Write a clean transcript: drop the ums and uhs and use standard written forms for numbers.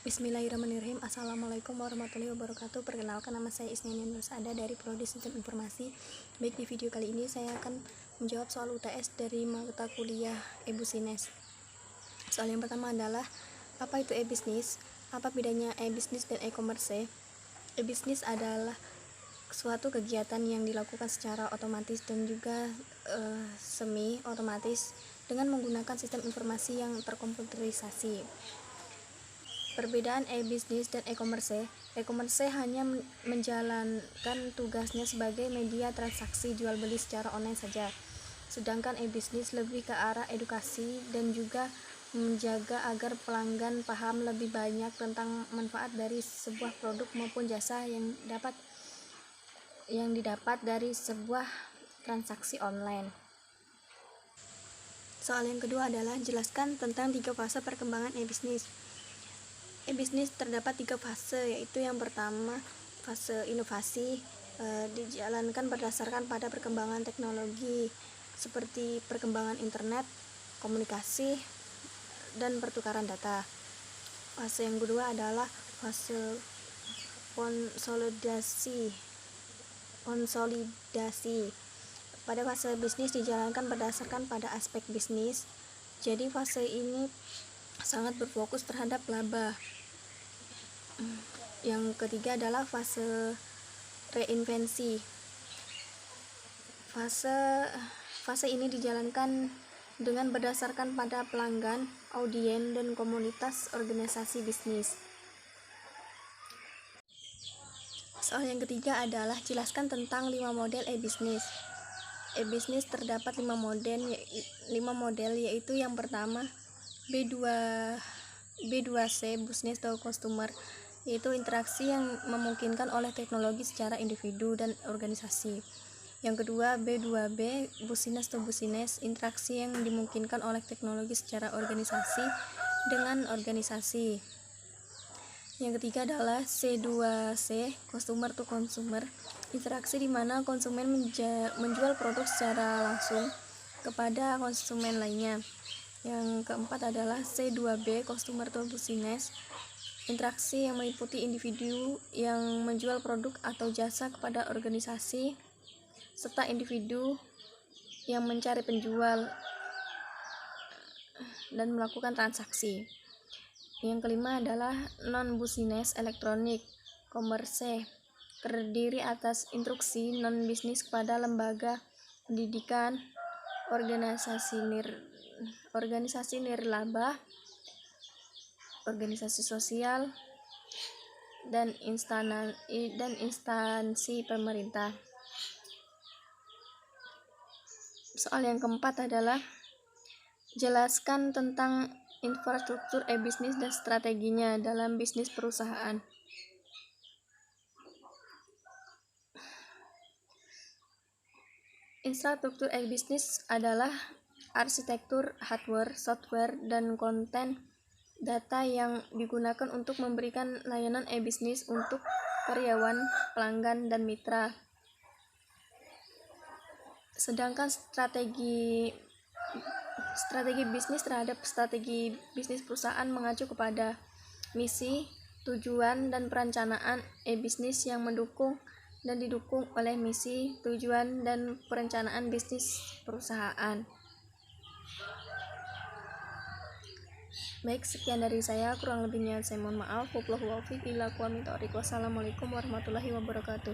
Bismillahirrahmanirrahim. Assalamualaikum warahmatullahi wabarakatuh. Perkenalkan, nama saya Isniani Nursada dari Prodi Sistem Informasi. Baik, di video kali ini saya akan menjawab soal UTS dari mata kuliah e-Business. Soal yang pertama adalah, apa itu e-Business? Apa bedanya e-Business dan e-commerce? E-Business adalah suatu kegiatan yang dilakukan secara otomatis dan juga semi otomatis dengan menggunakan sistem informasi yang terkomputerisasi. Perbedaan e-business dan e-commerce. E-commerce hanya menjalankan tugasnya sebagai media transaksi jual beli secara online saja. Sedangkan e-business lebih ke arah edukasi dan juga menjaga agar pelanggan paham lebih banyak tentang manfaat dari sebuah produk maupun jasa yang didapat dari sebuah transaksi online. Soal yang kedua adalah, jelaskan tentang 3 fase perkembangan e-business. E-business terdapat 3 fase, yaitu yang pertama fase inovasi, dijalankan berdasarkan pada perkembangan teknologi seperti perkembangan internet, komunikasi, dan pertukaran data. Fase yang kedua adalah fase konsolidasi. Pada fase bisnis dijalankan berdasarkan pada aspek bisnis. Jadi fase ini sangat berfokus terhadap laba. Yang ketiga adalah fase reinvensi. Fase ini dijalankan dengan berdasarkan pada pelanggan, audiens, dan komunitas organisasi bisnis. Soal yang ketiga adalah, jelaskan tentang 5 model e-business. E-business terdapat 5 model, yaitu yang pertama B2C, business to customer, yaitu interaksi yang memungkinkan oleh teknologi secara individu dan organisasi. Yang kedua B2B, business to business, interaksi yang dimungkinkan oleh teknologi secara organisasi dengan organisasi. Yang ketiga adalah C2C, customer to consumer, interaksi di mana konsumen menjual produk secara langsung kepada konsumen lainnya. Yang keempat adalah C2B, customer to business, interaksi yang meliputi individu yang menjual produk atau jasa kepada organisasi serta individu yang mencari penjual dan melakukan transaksi. Yang kelima adalah non-business elektronik, commerce, terdiri atas instruksi non-bisnis kepada lembaga pendidikan, organisasi nirlaba, organisasi sosial, dan instansi pemerintah. Soal yang keempat adalah, jelaskan tentang infrastruktur e-bisnis dan strateginya dalam bisnis perusahaan. Infrastruktur e-bisnis adalah arsitektur hardware, software, dan konten data yang digunakan untuk memberikan layanan e-bisnis untuk karyawan, pelanggan, dan mitra. Sedangkan strategi bisnis terhadap strategi bisnis perusahaan mengacu kepada misi, tujuan, dan perencanaan e-bisnis yang mendukung dan didukung oleh misi, tujuan, dan perencanaan bisnis perusahaan. Baik, sekian dari saya, kurang lebihnya saya mohon maaf. Wassalamualaikum warahmatullahi wabarakatuh.